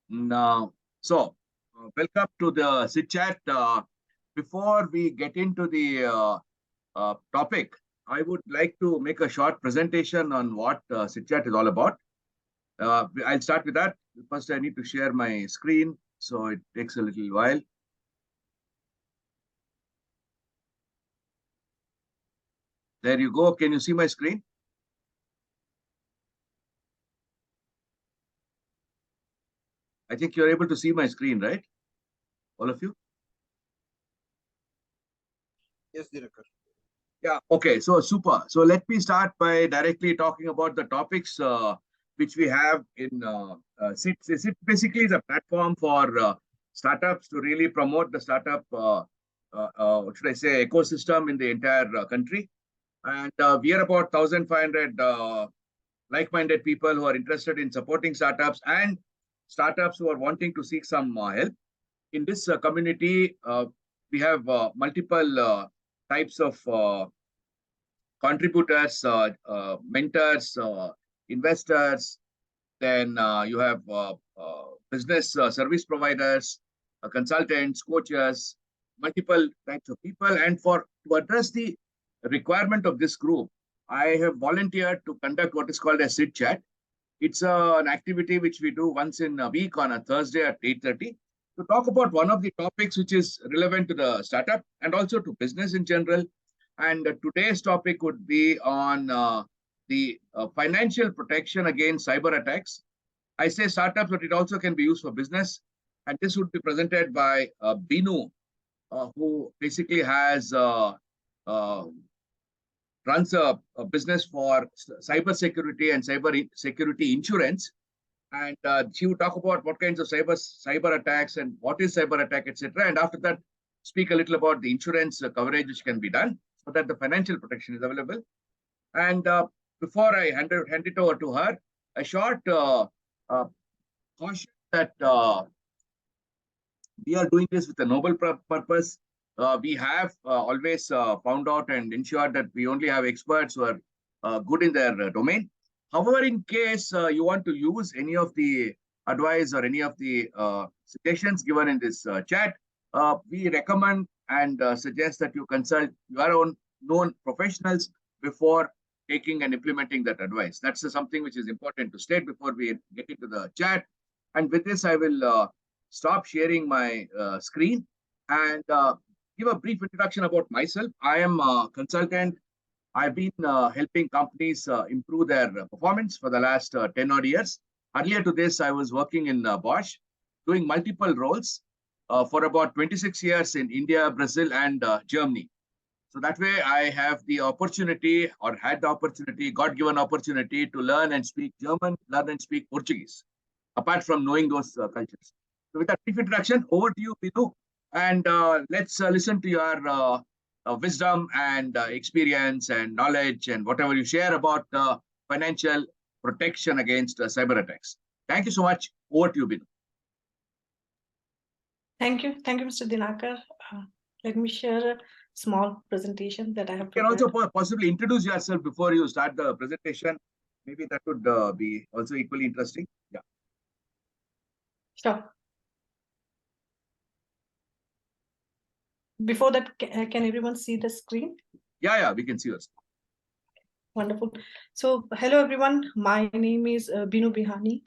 Now, welcome to the Sit Chat. Before we get into the topic, I would like to make a short presentation on what Sit Chat is all about. I'll start with that. First, I need to share my screen, so it takes a little while. There you go. Can you see my screen? I think you're able to see my screen, right? All of you? Yes, Dinakar. Yeah, okay, so super. So let me start by directly talking about the topics which we have in SIT. SIT basically is a platform for startups to really promote the startup, what should I say, ecosystem in the entire country. And we are about 1,500 like-minded people who are interested in supporting startups and startups who are wanting to seek some help. In this community, we have multiple types of contributors, mentors, investors. Then you have business service providers, consultants, coaches, multiple types of people. And to address the requirement of this group, I have volunteered to conduct what is called a Sit Chat. It's an activity which we do once in a week on a Thursday at 8:30 to talk about one of the topics which is relevant to the startup and also to business in general. And today's topic would be on the financial protection against cyber attacks. I say startups, but it also can be used for business. And this would be presented by Binu, who basically has runs a business for cyber security and cyber security insurance. And she would talk about what kinds of cyber attacks and what is cyber attack, etc. And after that, speak a little about the insurance coverage which can be done so that the financial protection is available. And before I hand it over to her, a short caution that we are doing this with a noble purpose. We have always found out and ensured that we only have experts who are good in their domain. However, in case you want to use any of the advice or any of the suggestions given in this chat, we recommend and suggest that you consult your own known professionals before taking and implementing that advice. That's something which is important to state before we get into the chat. And with this, I will stop sharing my screen and give a brief introduction about myself. I am a consultant. I've been helping companies improve their performance for the last 10 odd years. Earlier to this, I was working in Bosch, doing multiple roles for about 26 years in India, Brazil, and Germany. So that way I have the opportunity or had the opportunity, God-given opportunity to learn and speak German, learn and speak Portuguese, apart from knowing those cultures. So with that brief introduction, over to you, Binu. And let's listen to your wisdom and experience and knowledge and whatever you share about financial protection against cyber attacks. Thank you so much. Over to you, Binu. Thank you, Mr. Dinakar. Let me share a small presentation that I have prepared. You can also possibly introduce yourself before you start the presentation. Maybe that would be also equally interesting. Yeah. Sure. Before that, can everyone see the screen? Yeah, we can see us. Wonderful. So, hello everyone. My name is Binu Bihani.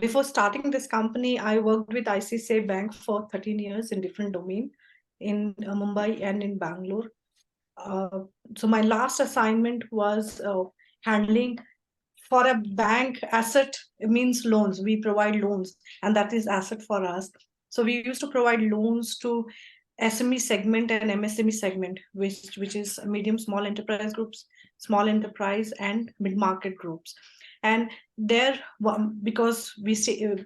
Before starting this company, I worked with ICICI Bank for 13 years in different domains in Mumbai and in Bangalore. So my last assignment was handling for a bank asset. It means loans. We provide loans, and that is asset for us. So we used to provide loans to SME segment and MSME segment, which is medium small enterprise groups, small enterprise and mid-market groups. And there, because we stay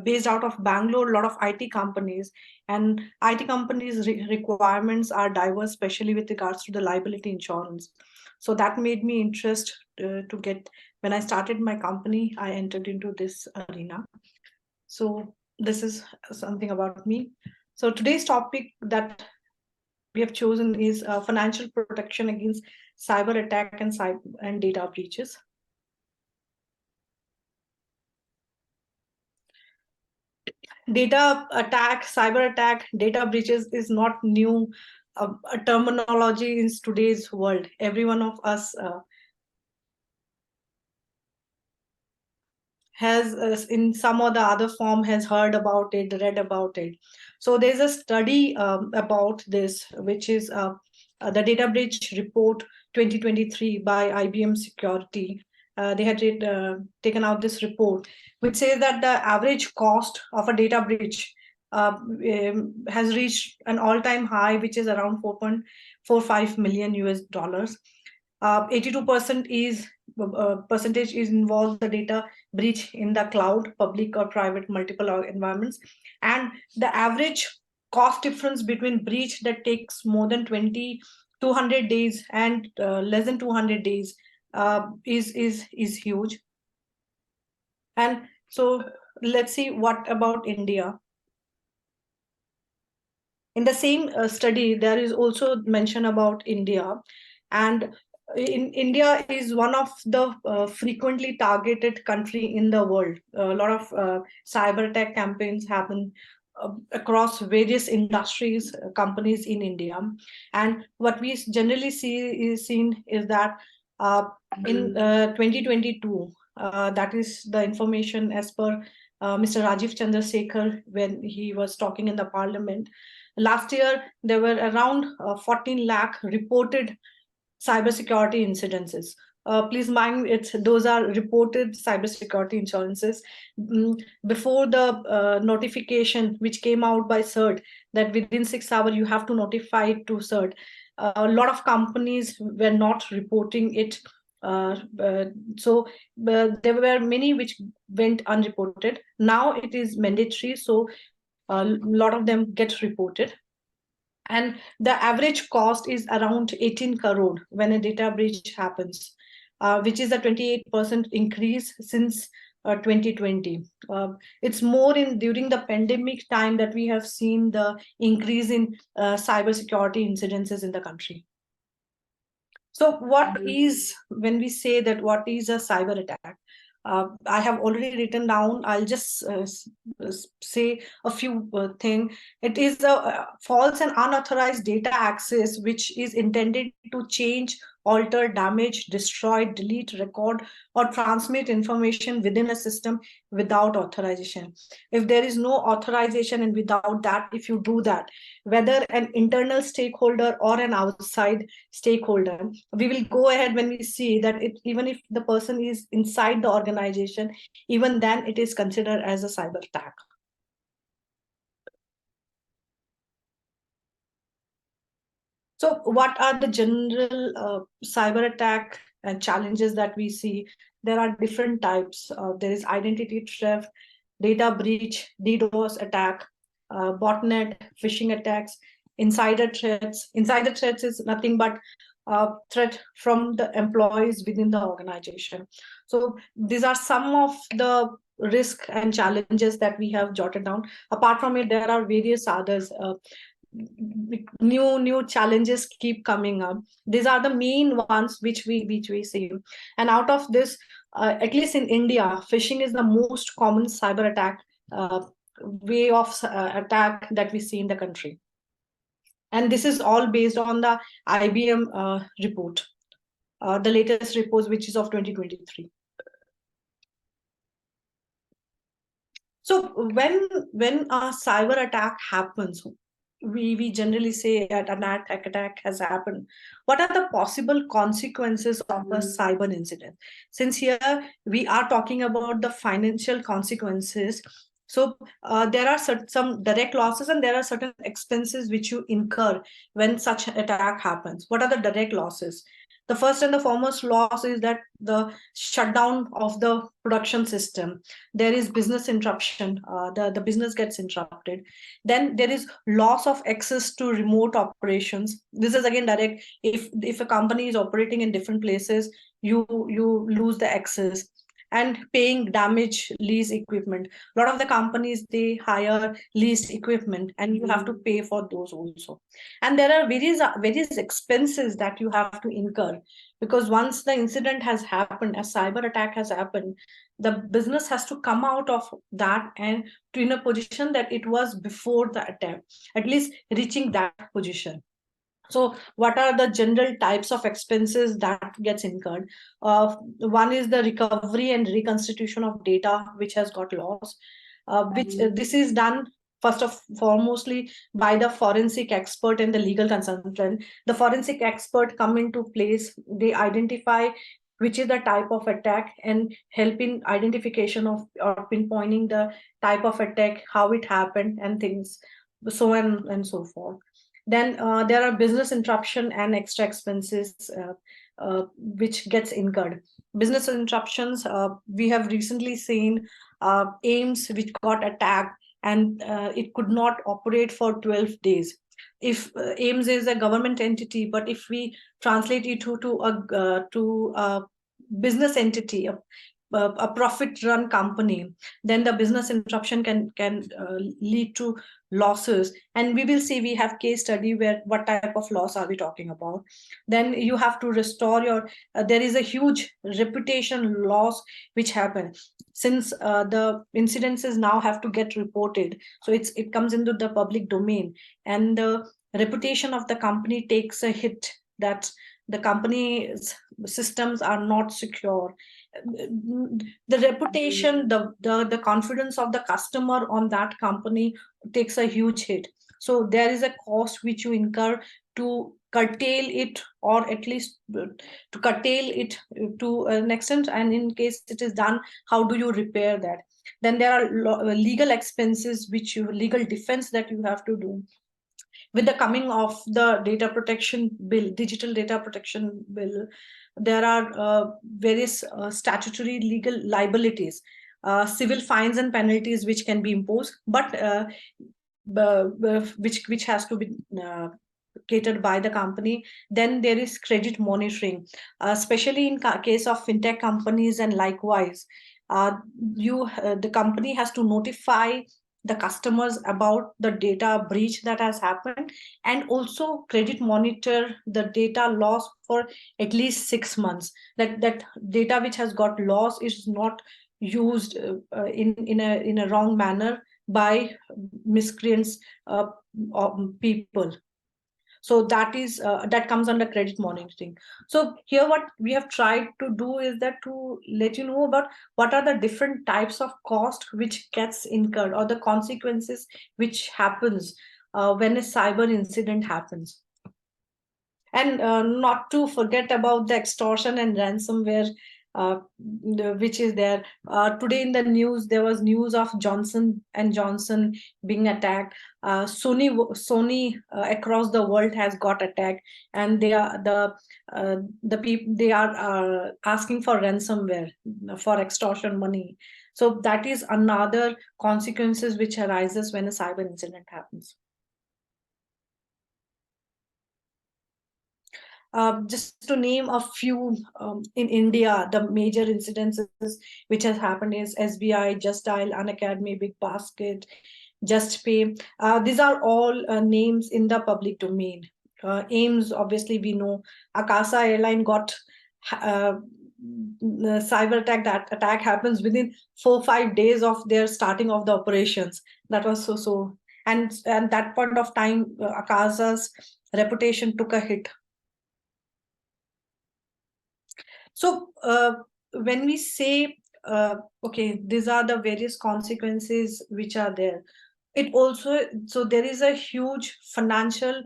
based out of Bangalore, a lot of IT companies, and IT companies' requirements are diverse, especially with regards to the liability insurance. So that made me interested to get, when I started my company, I entered into this arena. So this is something about me. So today's topic that we have chosen is financial protection against cyber attack and data breaches. Data attack, cyber attack, data breaches is not new a terminology in today's world. Every one of us has in some or the other form has heard about it, read about it. So there's a study about this, which is the data breach report 2023 by IBM Security. They had taken out this report, which says that the average cost of a data breach has reached an all-time high, which is around 4.45 million US dollars. 82% is percentage is involved the data breach in the cloud, public or private, multiple environments, and the average cost difference between breach that takes more than 200 days and less than 200 days is huge. And so let's see what about India. In the same study, there is also mention about India, and in India is one of the frequently targeted country in the world. A lot of cyber attack campaigns happen across various industries, companies in India. And what we generally seen is that in 2022, that is the information as per Mr. Rajiv Chandrasekhar when he was talking in the parliament. Last year, there were around 14 lakh reported cybersecurity incidences. Please mind, those are reported cybersecurity incidences. Before the notification which came out by CERT that within 6 hours you have to notify it to CERT, a lot of companies were not reporting it. So there were many which went unreported. Now it is mandatory, so a lot of them get reported. And the average cost is around 18 crore when a data breach happens, which is a 28% increase since 2020. It's more in during the pandemic time that we have seen the increase in cybersecurity incidences in the country. So what is, when we say that what is a cyber attack? I have already written down. I'll just say a few things. It is a false and unauthorized data access, which is intended to change, alter, damage, destroy, delete, record, or transmit information within a system without authorization. If there is no authorization and without that, if you do that, whether an internal stakeholder or an outside stakeholder, we will go ahead when we see that even if the person is inside the organization, even then it is considered as a cyber attack. So what are the general cyber attack and challenges that we see? There are different types. There is identity theft, data breach, DDoS attack, botnet, phishing attacks, insider threats. Insider threats is nothing but threat from the employees within the organization. So these are some of the risk and challenges that we have jotted down. Apart from it, there are various others. New challenges keep coming up. These are the main ones which we see. And out of this, at least in India, phishing is the most common cyber attack way of attack that we see in the country. And this is all based on the IBM report, the latest report, which is of 2023. So when a cyber attack happens, we generally say that an attack has happened. What are the possible consequences of a cyber incident? Since here we are talking about the financial consequences, so there are some direct losses and there are certain expenses which you incur when such attack happens. What are the direct losses? The first and the foremost loss is that the shutdown of the production system. There is business interruption. The business gets interrupted. Then there is loss of access to remote operations. This is again direct. If a company is operating in different places, you lose the access. And paying damage lease equipment. A lot of the companies, they hire leased equipment and you have to pay for those also. And there are various expenses that you have to incur, because once the incident has happened, a cyber attack has happened, the business has to come out of that and to in a position that it was before the attack, at least reaching that position. So what are the general types of expenses that gets incurred? One is the recovery and reconstitution of data which has got lost, which this is done first of foremostly by the forensic expert and the legal consultant. The forensic expert come into place, they identify which is the type of attack and help in identification of or pinpointing the type of attack, how it happened and things, so on and so forth. Then there are business interruption and extra expenses which gets incurred. Business interruptions, we have recently seen AIMS which got attacked and it could not operate for 12 days. If AIMS is a government entity, but if we translate it to a business entity, a profit run company, then the business interruption can lead to losses, and we will see, we have case study where what type of loss are we talking about. Then you have to restore your there is a huge reputation loss which happens since the incidences now have to get reported, so it comes into the public domain, and the reputation of the company takes a hit, that the company's systems are not secure. The reputation, the confidence of the customer on that company takes a huge hit. So there is a cost which you incur to curtail it, or at least to curtail it to an extent, and in case it is done, how do you repair that? Then there are legal expenses, which you legal defense that you have to do. With the coming of the data protection bill, digital data protection bill, there are various statutory legal liabilities, civil fines and penalties which can be imposed, but which has to be catered by the company. Then there is credit monitoring, especially in case of fintech companies, and likewise the company has to notify the customers about the data breach that has happened, and also credit monitor the data loss for at least 6 months, that data which has got lost is not used in a wrong manner by miscreants people. So that is that comes under credit monitoring. So here what we have tried to do is that to let you know about what are the different types of cost which gets incurred, or the consequences which happens when a cyber incident happens. And not to forget about the extortion and ransomware which is there. Today in the news, there was news of Johnson and Johnson being attacked. Sony across the world has got attacked, and they are the people, they are asking for ransomware for extortion money. So that is another consequences which arises when a cyber incident happens. Just to name a few, in India, the major incidences which has happened is SBI, Just Dial, Unacademy, Big Basket, Just Pay. These are all names in the public domain. AIMS, obviously we know. Akasa Airline got cyber attack. That attack happens within 4-5 days of their starting of the operations. That was so. And that point of time, Akasa's reputation took a hit. So when we say, okay, these are the various consequences which are there, it also, so there is a huge financial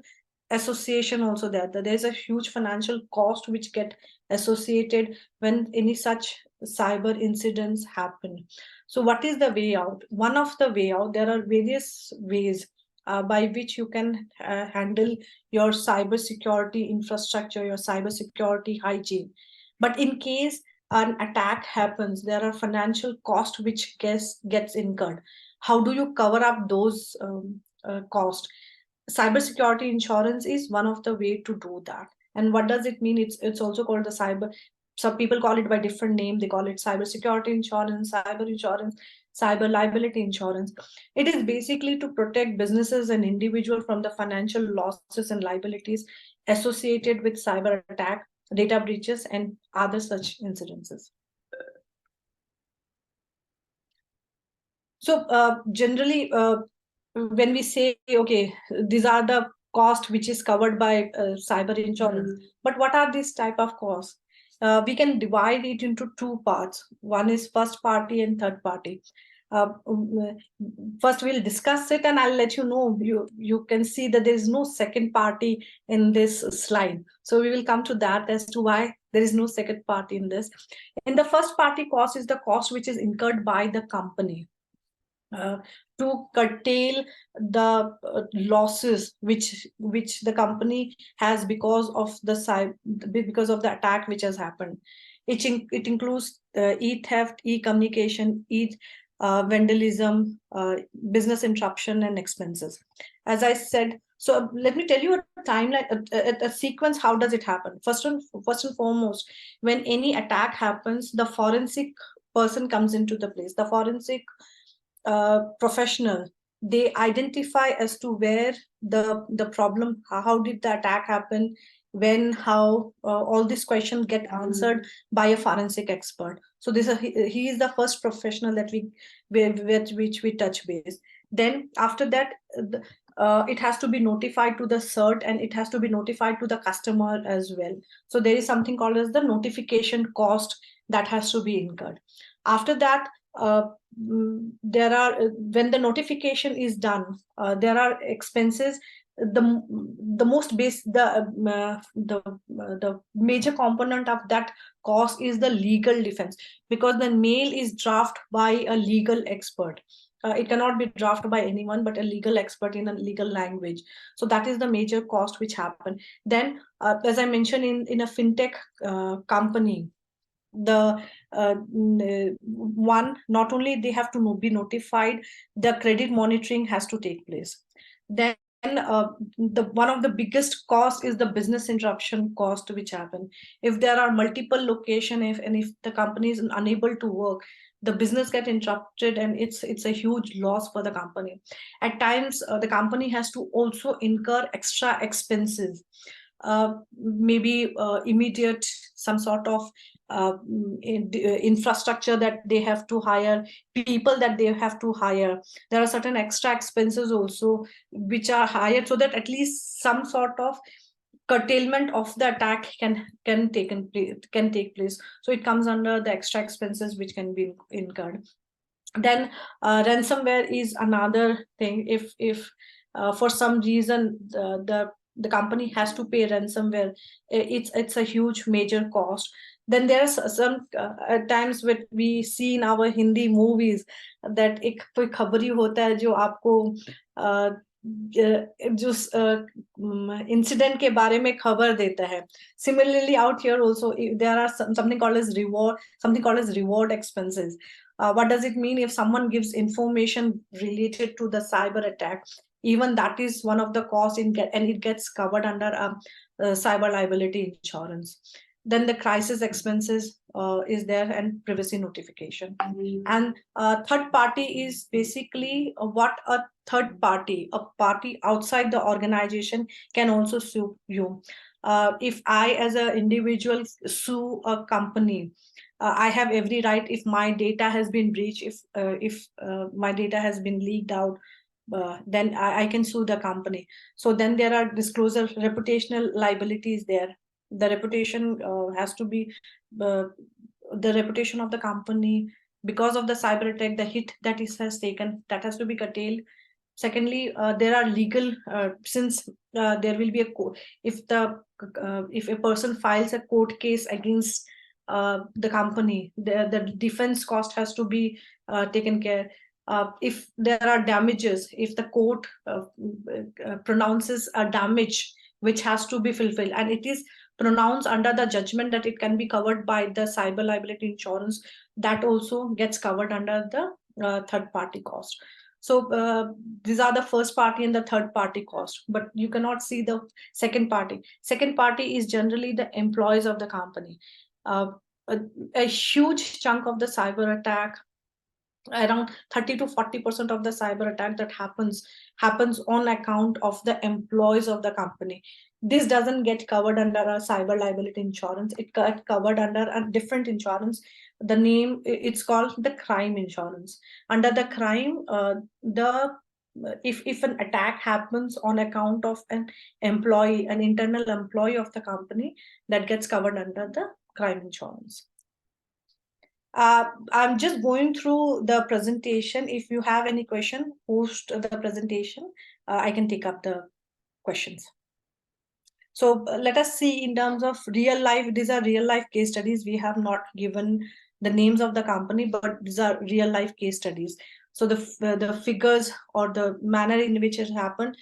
association also there. There is a huge financial cost which get associated when any such cyber incidents happen. So what is the way out? One of the way out, there are various ways by which you can handle your cyber security infrastructure, your cyber security hygiene. But in case an attack happens, there are financial costs which gets incurred. How do you cover up those costs? Cybersecurity insurance is one of the way to do that. And what does it mean? It's also called the cyber. Some people call it by different name. They call it cybersecurity insurance, cyber liability insurance. It is basically to protect businesses and individuals from the financial losses and liabilities associated with cyber attack, data breaches, and other such incidences. So generally, when we say, okay, these are the cost which is covered by cyber insurance, but what are these type of costs? We can divide it into two parts. One is first party and third party. First we'll discuss it, and I'll let you know. You can see that there is no second party in this slide. So we will come to that as to why there is no second party in this. In the first party cost is the cost which is incurred by the company to curtail the losses which the company has because of the attack which has happened. It includes e-theft, e-communication, vandalism, business interruption, and expenses. As I said, so let me tell you a timeline, a sequence. How does it happen? First and foremost, when any attack happens, the forensic person comes into the place. The forensic professional, they identify as to where the problem, how did the attack happen, when, how, all these questions get answered by a forensic expert. So he is the first professional that which we touch base. Then after that, it has to be notified to the CERT, and it has to be notified to the customer as well. So there is something called as the notification cost that has to be incurred. After that, there are, when the notification is done, there are expenses. The most base the major component of that cost is the legal defense, because the mail is drafted by a legal expert. It cannot be drafted by anyone but a legal expert in a legal language. So that is the major cost which happen. Then as I mentioned, in a fintech company, the one, not only they have to be notified, the credit monitoring has to take place. Then the one of the biggest cost is the business interruption cost which happen. If there are multiple location, if the company is unable to work, the business get interrupted, and it's a huge loss for the company. At times the company has to also incur extra expenses, maybe immediate, some sort of infrastructure that they have to hire, people that they have to hire. There are certain extra expenses also which are hired, so that at least some sort of curtailment of the attack can take place. So it comes under the extra expenses which can be incurred. Then ransomware is another thing. If for some reason the company has to pay ransomware, it's a huge major cost. Then there's some at times when we see in our Hindi movies that एक कोई खबरी होता है जो आपको जो incident के बारे में खबर देता है. Similarly, out here also there are something called as reward expenses. What does it mean? If someone gives information related to the cyber attack, even that is one of the costs and it gets covered under cyber liability insurance. Then the crisis expenses is there, and privacy notification. And third party is basically what a third party, a party outside the organization, can also sue you. If I as an individual sue a company, I have every right. If my data has been breached, if my data has been leaked out, then I can sue the company. So then there are disclosure reputational liabilities there. The reputation has to be the reputation of the company because of the cyber attack, the hit that it has taken, that has to be curtailed. Secondly, there are legal, since there will be a court. If a person files a court case against the company, the defense cost has to be taken care. If there are damages, if the court pronounces a damage which has to be fulfilled, and it is pronounced under the judgment that it can be covered by the cyber liability insurance, that also gets covered under the third party cost. So these are the first party and the third party cost, but you cannot see the second party. Second party is generally the employees of the company. A huge chunk of the cyber attack around 30 to 40% of the cyber attack that happens on account of the employees of the company. This doesn't get covered under a cyber liability insurance. It got covered under a different insurance. The name, it's called the crime insurance. Under the crime, if an attack happens on account of an employee, an internal employee of the company, that gets covered under the crime insurance. I'm just going through the presentation. If you have any question post the presentation, I can take up the questions. So let us see in terms of real life. These are real life case studies. We have not given the names of the company, but these are real life case studies. So the figures or the manner in which it happened,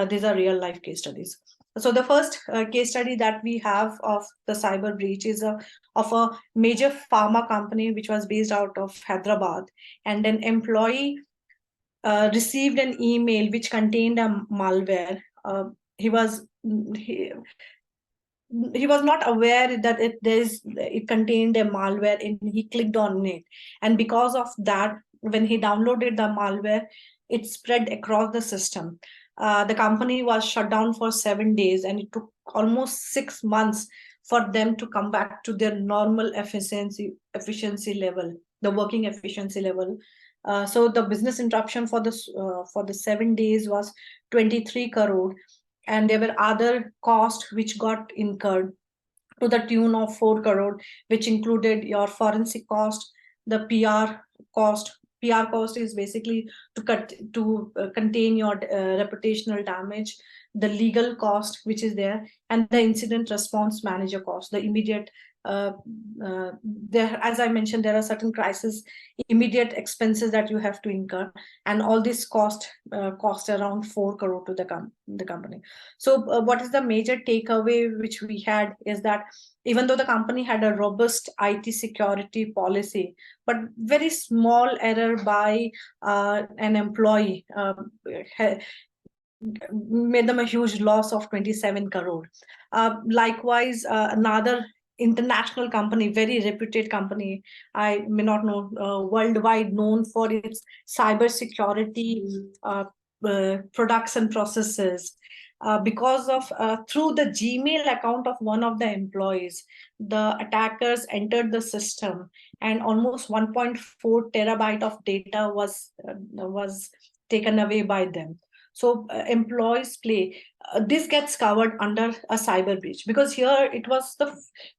these are real life case studies. So the first case study that we have of the cyber breach is of a major pharma company which was based out of Hyderabad, and an employee received an email which contained a malware. He was not aware that it contained a malware, and he clicked on it, and because of that, when he downloaded the malware, it spread across the system. The company was shut down for 7 days, and it took almost 6 months for them to come back to their normal efficiency level, the working efficiency level. So the business interruption for the 7 days was 23 crore, and there were other costs which got incurred to the tune of 4 crore, which included your forensic cost, the PR cost. PR cost is basically to contain your reputational damage, the legal cost which is there, and the incident response manager cost, the immediate there, as I mentioned, there are certain crisis immediate expenses that you have to incur, and all this cost around 4 crore to the company. So what is the major takeaway which we had is that even though the company had a robust IT security policy, but very small error by an employee made them a huge loss of 27 crore. Likewise, another international company, very reputed company, I may not know, worldwide known for its cyber security products and processes. Because of through the Gmail account of one of the employees, the attackers entered the system, and almost 1.4 terabyte of data was taken away by them. So employees play. This gets covered under a cyber breach, because here it was the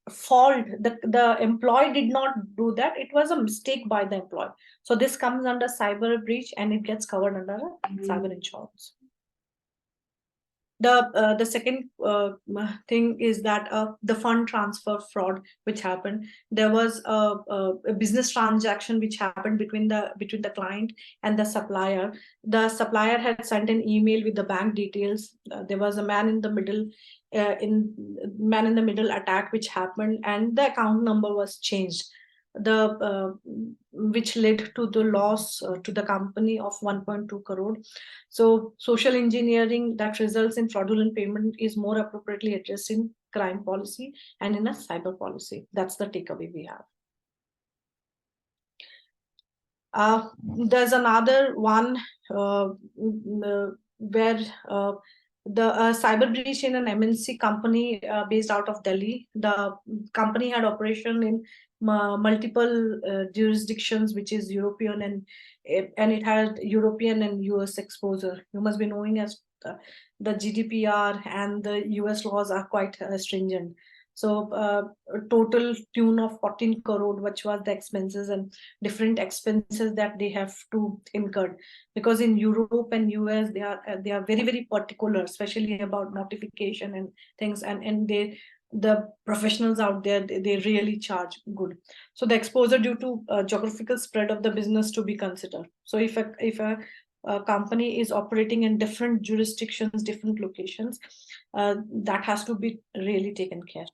fault. The employee did not do that. It was a mistake by the employee. So this comes under cyber breach, and it gets covered under cyber insurance. The second thing is that the fund transfer fraud which happened. There was a business transaction which happened between the client and the supplier. The supplier had sent an email with the bank details. There was a man in the middle attack which happened, and the account number was changed, which led to the loss to the company of 1.2 crore. So social engineering that results in fraudulent payment is more appropriately addressed in crime policy and in a cyber policy. That's the takeaway we have. There's another one where the cyber breach in an MNC company based out of Delhi. The company had operation in multiple jurisdictions, which is European, and it had European and US exposure. You must be knowing as the GDPR and the US laws are quite stringent. So a total tune of 14 crore, which was the expenses and different expenses that they have to incur, because in Europe and US they are very, very particular, especially about notification and things, and the professionals out there, they really charge good. So the exposure due to geographical spread of the business to be considered. So if a company is operating in different jurisdictions, different locations, that has to be really taken care.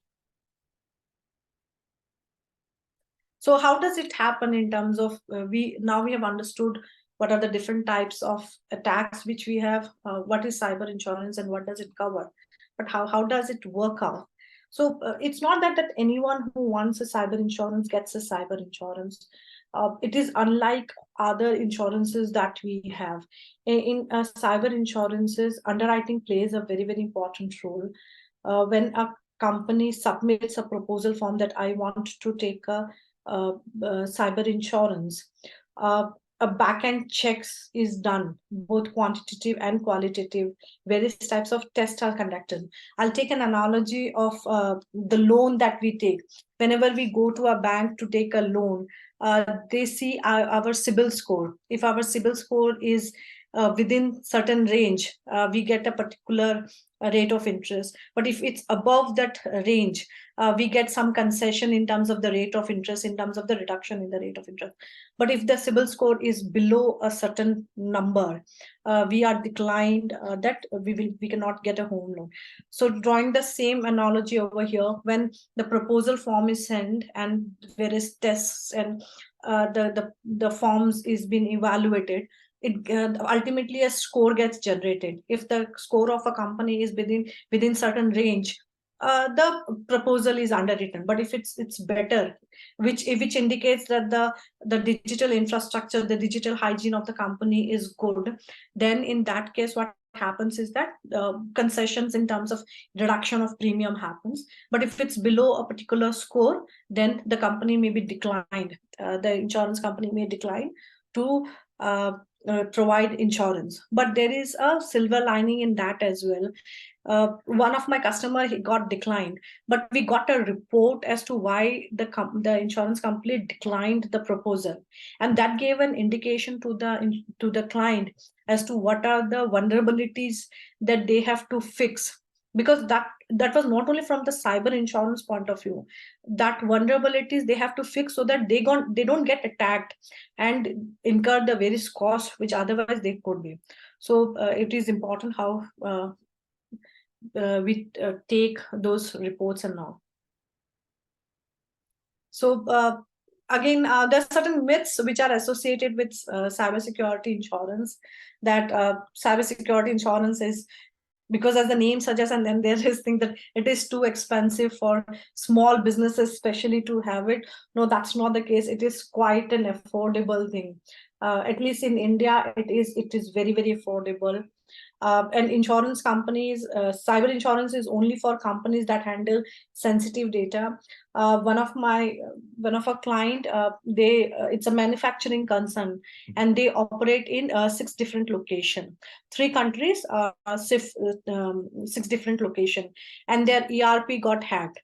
So how does it happen in terms of we have understood what are the different types of attacks which we have, what is cyber insurance and what does it cover, but how does it work out? So it's not that anyone who wants a cyber insurance gets a cyber insurance. It is unlike other insurances that we have. In cyber insurances, underwriting plays a very, very important role. When a company submits a proposal form that I want to take cyber insurance, a back-end checks is done, both quantitative and qualitative. Various types of tests are conducted. I'll take an analogy of the loan that we take. Whenever we go to a bank to take a loan, they see our CIBIL score. If our CIBIL score is within certain range, we get a particular rate of interest. But if it's above that range, we get some concession in terms of the rate of interest, in terms of the reduction in the rate of interest. But if the CIBIL score is below a certain number, we are declined, that we cannot get a home loan. So drawing the same analogy over here, when the proposal form is sent and various tests and the forms is being evaluated, it ultimately a score gets generated. If the score of a company is within certain range, the proposal is underwritten. But if it's better, which indicates that the digital infrastructure, the digital hygiene of the company is good, then in that case what happens is that concessions in terms of reduction of premium happens. But if it's below a particular score, then the company may be declined. The insurance company may decline to provide insurance. But there is a silver lining in that as well. One of my customer, he got declined, but we got a report as to why the insurance company declined the proposal, and that gave an indication to the client as to what are the vulnerabilities that they have to fix. Because that was not only from the cyber insurance point of view, that vulnerabilities they have to fix so that they don't get attacked and incur the various costs which otherwise they could be. So it is important how we take those reports and all. So again, there are certain myths which are associated with cybersecurity insurance, that cybersecurity insurance is, because as the name suggests, and then there is thing that it is too expensive for small businesses especially to have it. No, that's not the case. It is quite an affordable thing. At least in India, it is very, very affordable. And insurance companies, cyber insurance is only for companies that handle sensitive data. One of our client, it's a manufacturing concern, and they operate in 6 different locations, 3 countries, 6 different locations, and their ERP got hacked.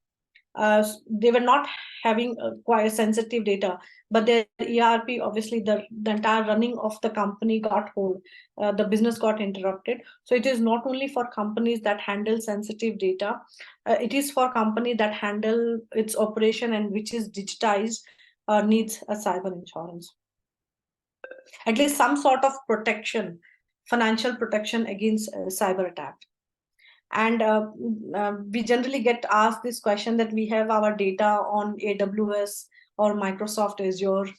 They were not having quite sensitive data, but their ERP, obviously the entire running of the company got hold. The business got interrupted. So it is not only for companies that handle sensitive data, it is for company that handle its operation and which is digitized, needs a cyber insurance. At least some sort of protection, financial protection against cyber attack. And we generally get asked this question that we have our data on AWS or Microsoft Azure.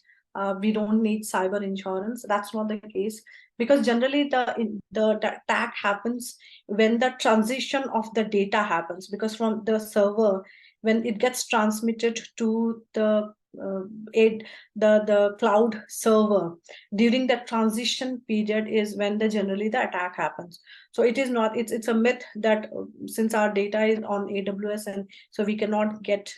We don't need cyber insurance. That's not the case, because generally the attack happens when the transition of the data happens, because from the server, when it gets transmitted to the cloud server, during the transition period is when generally the attack happens. So it is not, it's a myth that since our data is on AWS and so we cannot get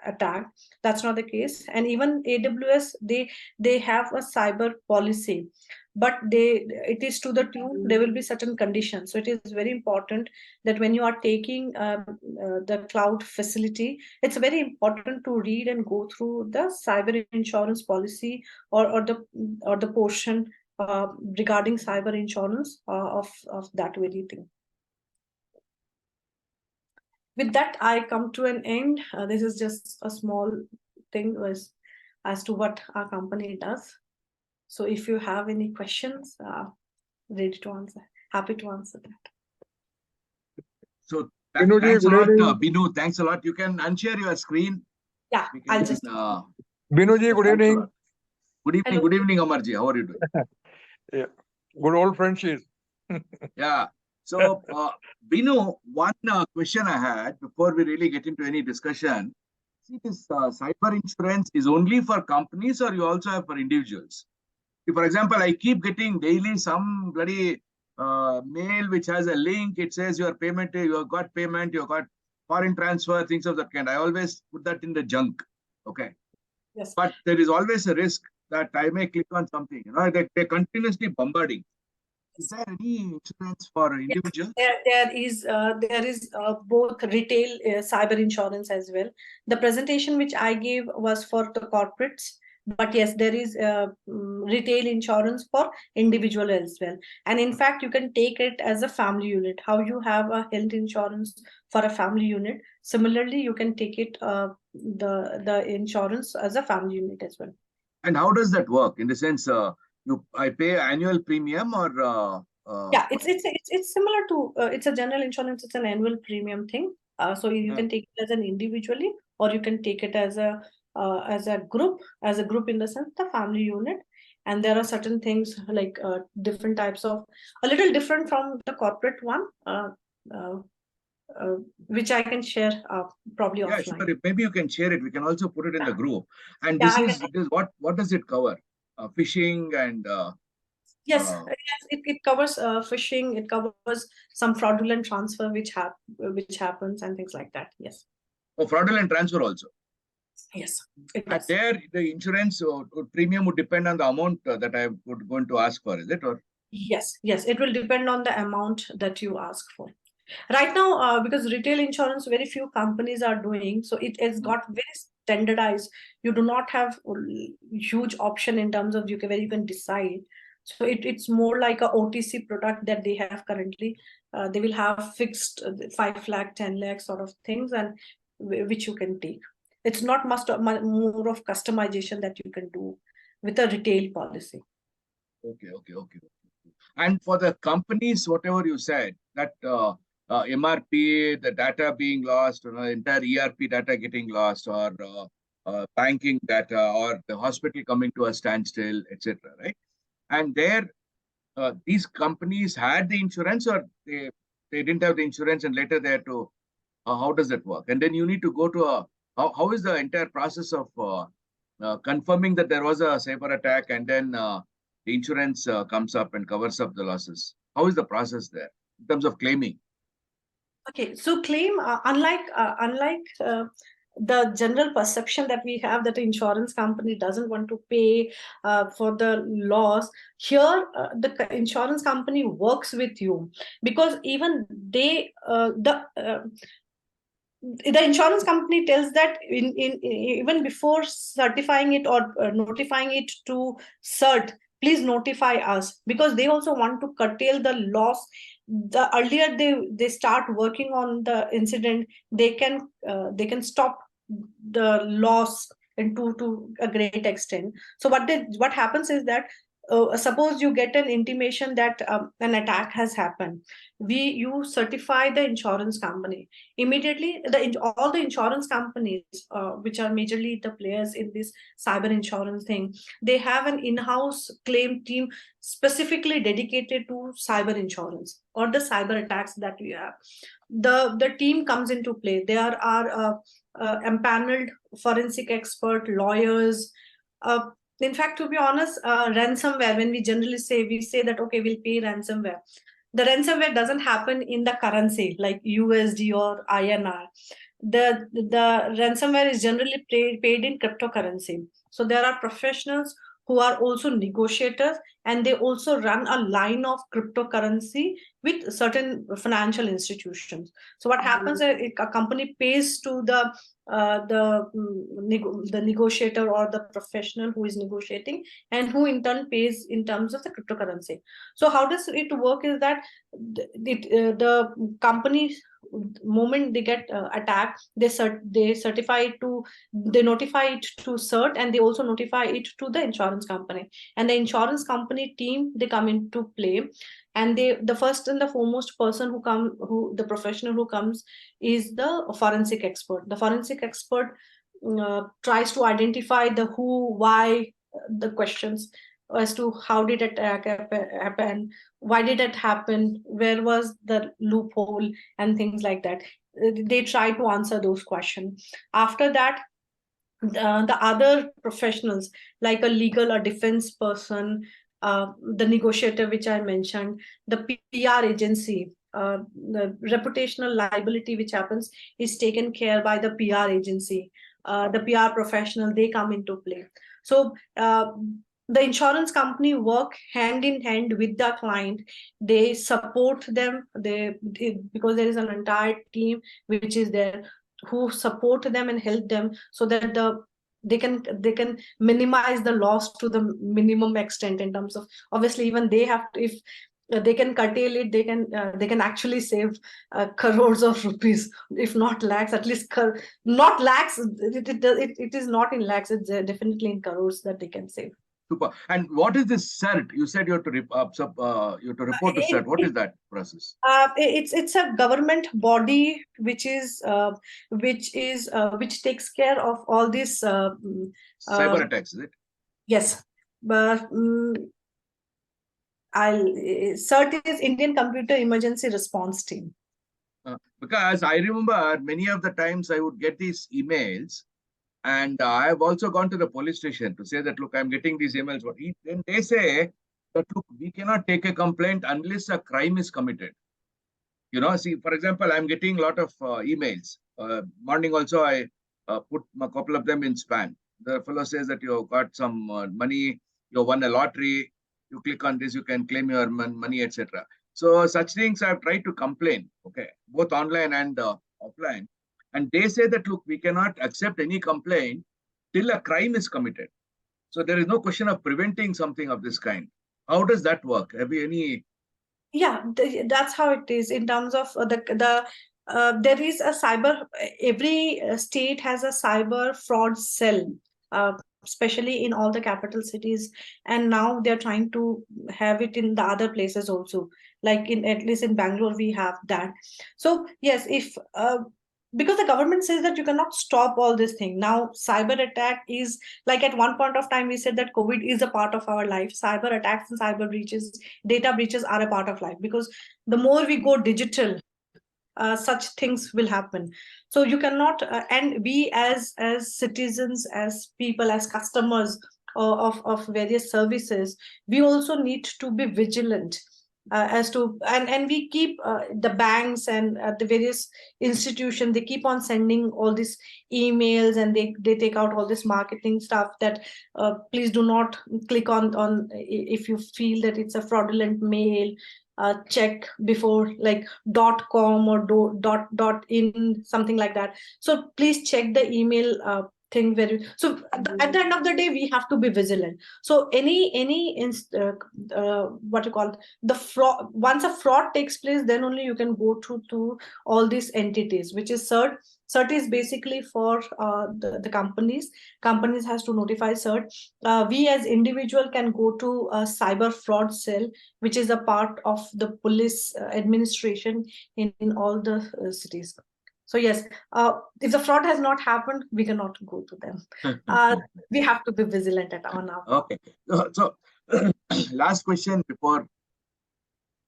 attacked. That's not the case. And even AWS, they have a cyber policy, but it is to the tune, there will be certain conditions. So it is very important that when you are taking the cloud facility, it's very important to read and go through the cyber insurance policy or the portion regarding cyber insurance of that very thing. With that, I come to an end. This is just a small thing as to what our company does. So if you have any questions, ready to answer. Happy to answer that. So thanks a lot, Binu. Thanks a lot. You can unshare your screen. Yeah, I'll just. Binuji, good evening. Good evening. Hello. Good evening, Amarji. How are you doing? Yeah, good old friendship. Yeah. So, Binu, one question I had before we really get into any discussion. see this cyber insurance is only for companies or you also have for individuals? If, for example, I keep getting daily some bloody mail which has a link. It says your payment, you have got payment, you have got foreign transfer, things of that kind. I always put that in the junk. Okay. Yes. But there is always a risk that I may click on something. You know, they're continuously bombarding. Is there any insurance for individuals? There is both retail cyber insurance as well. The presentation which I gave was for the corporates, but yes, there is retail insurance for individual as well. And in fact, you can take it as a family unit. How you have a health insurance for a family unit, similarly, you can take it the insurance as a family unit as well. And how does that work? In the sense, I pay annual premium or yeah, it's similar to it's a general insurance. It's an annual premium thing. So you can take it as an individually, or you can take it as a group in the sense the family unit. And there are certain things like different types of a little different from the corporate one, which I can share probably offline. Sure. Maybe you can share it. We can also put it in the group. And Yeah, this what does it cover? Phishing and yes, it covers phishing. It covers some fraudulent transfer which happens and things like that. Yes. Oh, fraudulent transfer also. Yes. And there, the insurance premium would depend on the amount that I would going to ask for. Is it or? Yes. It will depend on the amount that you ask for. Right now, because retail insurance, very few companies are doing, so it has got very standardized. You do not have huge option in terms of where you can decide. So it's more like a OTC product that they have currently. They will have fixed 5 lakh, 10 lakh sort of things, and which you can take. It's not more of customization that you can do with a retail policy. Okay. And for the companies, whatever you said, that MRP, the data being lost, entire ERP data getting lost, or banking data, or the hospital coming to a standstill, etc. Right? And there, these companies had the insurance, or they didn't have the insurance, and later they had to. How does it work? And then you need to go to how is the entire process of confirming that there was a cyber attack, and then the insurance comes up and covers up the losses? How is the process there in terms of claiming? Okay, so claim, unlike the general perception that we have that the insurance company doesn't want to pay for the loss, here the insurance company works with you, because even the insurance company tells that even before certifying it or notifying it to cert, please notify us, because they also want to curtail the loss. The earlier they start working on the incident, they can stop the loss to a great extent. So what happens is that suppose you get an intimation that an attack has happened, you certify the insurance company immediately. All the insurance companies which are majorly the players in this cyber insurance thing, they have an in-house claim team specifically dedicated to cyber insurance or the cyber attacks that we have. The team comes into play. There are empaneled forensic expert lawyers. In fact, to be honest, ransomware, when we generally say that, okay, we'll pay ransomware. The ransomware doesn't happen in the currency like USD or INR. The ransomware is generally paid in cryptocurrency. So there are professionals who are also negotiators, and they also run a line of cryptocurrency with certain financial institutions. So what happens is a company pays to the negotiator or the professional who is negotiating, and who in turn pays in terms of the cryptocurrency. So how does it work is that the company, moment they get attacked, they notify it to cert, and they also notify it to the insurance company, and the insurance company team, they come into play. And the first and the foremost person the professional who comes is the forensic expert. The forensic expert tries to identify the who, why, the questions as to how did attack happen, why did it happen, where was the loophole, and things like that. They try to answer those questions. After that, the other professionals like a legal or defense person, the negotiator, which I mentioned, the PR agency, the reputational liability which happens is taken care by the PR agency, the PR professional, they come into play. So the insurance company work hand in hand with the client. They support them, because there is an entire team which is there who support them and help them so that they can minimize the loss to the minimum extent, in terms of, obviously, even they have to, if they can curtail it, they can actually save crores of rupees, if not lakhs, at least not lakhs. It is not in lakhs, it's definitely in crores that they can save. Super. And what is this CERT? You said you have to you have to report to CERT. What is that process? It's a government body which takes care of all this Cyber attacks, is it? yes, but CERT is Indian Computer Emergency Response Team. Because I remember many of the times I would get these emails, and I have also gone to the police station to say that, look, I'm getting these emails. Then they say that, look, we cannot take a complaint unless a crime is committed. You know, see, for example, I'm getting a lot of emails. Morning also, I put a couple of them in spam. The fellow says that you got some money, you won a lottery, you click on this, you can claim your money, etc. So such things I've tried to complain, okay, both online and offline. And they say that, look, we cannot accept any complaint till a crime is committed. So there is no question of preventing something of this kind. How does that work? Have you any? Yeah, that's how it is in terms of there is a cyber. Every state has a cyber fraud cell, especially in all the capital cities, and now they're trying to have it in the other places also. Like at least in Bangalore, we have that. So yes, if because the government says that you cannot stop all this thing. Now, cyber attack is, like, at one point of time, we said that COVID is a part of our life. Cyber attacks and cyber breaches, data breaches are a part of life, because the more we go digital, such things will happen. So you cannot, and we as citizens, as people, as customers of various services, we also need to be vigilant. As to and we keep the banks and the various institutions, they keep on sending all these emails, and they take out all this marketing stuff that please do not click on if you feel that it's a fraudulent mail. Check before, like .com or .in, something like that. So please check the email thing so at the end of the day, we have to be vigilant. So what you call the fraud, once a fraud takes place, then only you can go to all these entities, which is CERT. CERT is basically for the companies. Companies has to notify CERT. We as individual can go to a cyber fraud cell, which is a part of the police administration in all the cities. So yes, if the fraud has not happened, we cannot go to them. We have to be vigilant on our. Okay. So last question before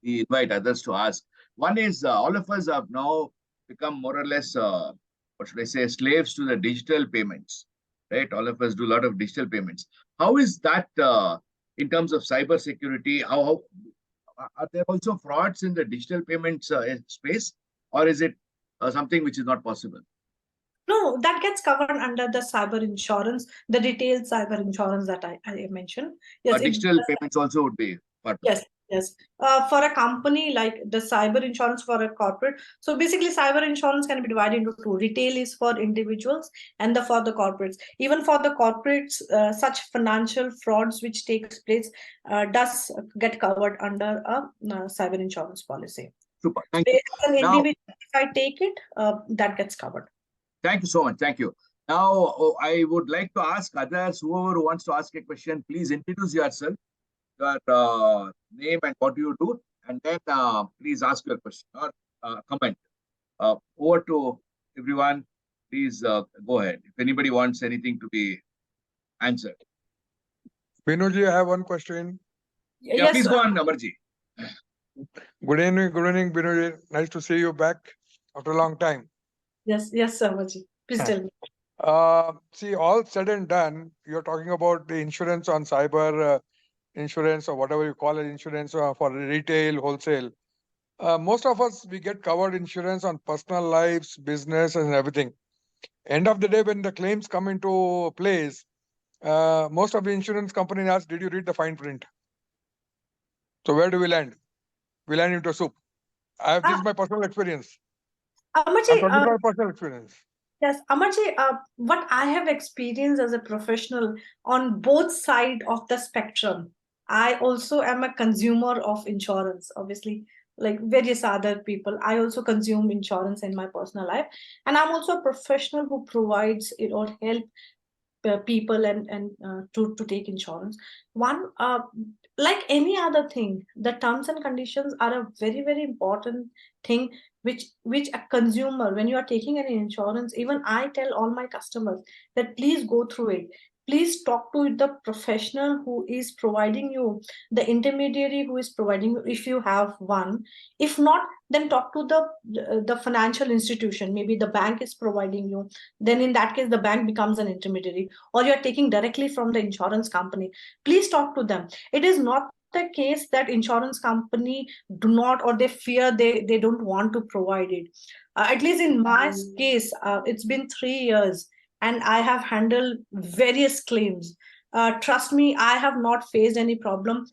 we invite others to ask. One is all of us have now become more or less, what should I say, slaves to the digital payments, right? All of us do a lot of digital payments. How is that in terms of cyber security? How are there also frauds in the digital payments space, or is it something which is not possible? No, that gets covered under the cyber insurance, the detailed cyber insurance that I mentioned. Yes, digital payments also would be part of it. Yes, yes. For a company, like the cyber insurance for a corporate. So basically, cyber insurance can be divided into two. Retail is for individuals, and for the corporates. Even for the corporates, such financial frauds which takes place does get covered under a cyber insurance policy. Super. Thank you. As an individual, if I take it, that gets covered. Thank you so much. Thank you. Now, I would like to ask others, whoever wants to ask a question, please introduce yourself, your name and what you do, and then please ask your question or comment. Over to everyone. Please go ahead. If anybody wants anything to be answered. Binuji, I have one question. Yeah, Yes, please go on, Amarji. Good evening, Binuji. Nice to see you back after a long time. Yes, Samaji. Please tell me. See, all said and done, you're talking about the insurance on cyber insurance or whatever you call it, insurance for retail, wholesale. Most of us, we get covered insurance on personal lives, business and everything. End of the day, when the claims come into place, most of the insurance companies ask, did you read the fine print? So where do we land? We land into soup. This is my personal experience. I'm Amarji, talking about personal experience. yes, Amarji, what I have experienced as a professional on both sides of the spectrum, I also am a consumer of insurance, obviously, like various other people. I also consume insurance in my personal life, and I'm also a professional who provides it or help people and to take insurance. One, like any other thing, the terms and conditions are a very important thing, which a consumer, when you are taking an insurance, even I tell all my customers that please go through it. Please talk to the professional who is providing you, the intermediary who is providing you, if you have one. If not, then talk to the financial institution. Maybe the bank is providing you, then in that case the bank becomes an intermediary, or you're taking directly from the insurance company. Please talk to them. It is not the case that insurance company do not, or they fear, they don't want to provide it. At least in my case, it's been 3 years and I have handled various claims. Trust me, I have not faced any problem,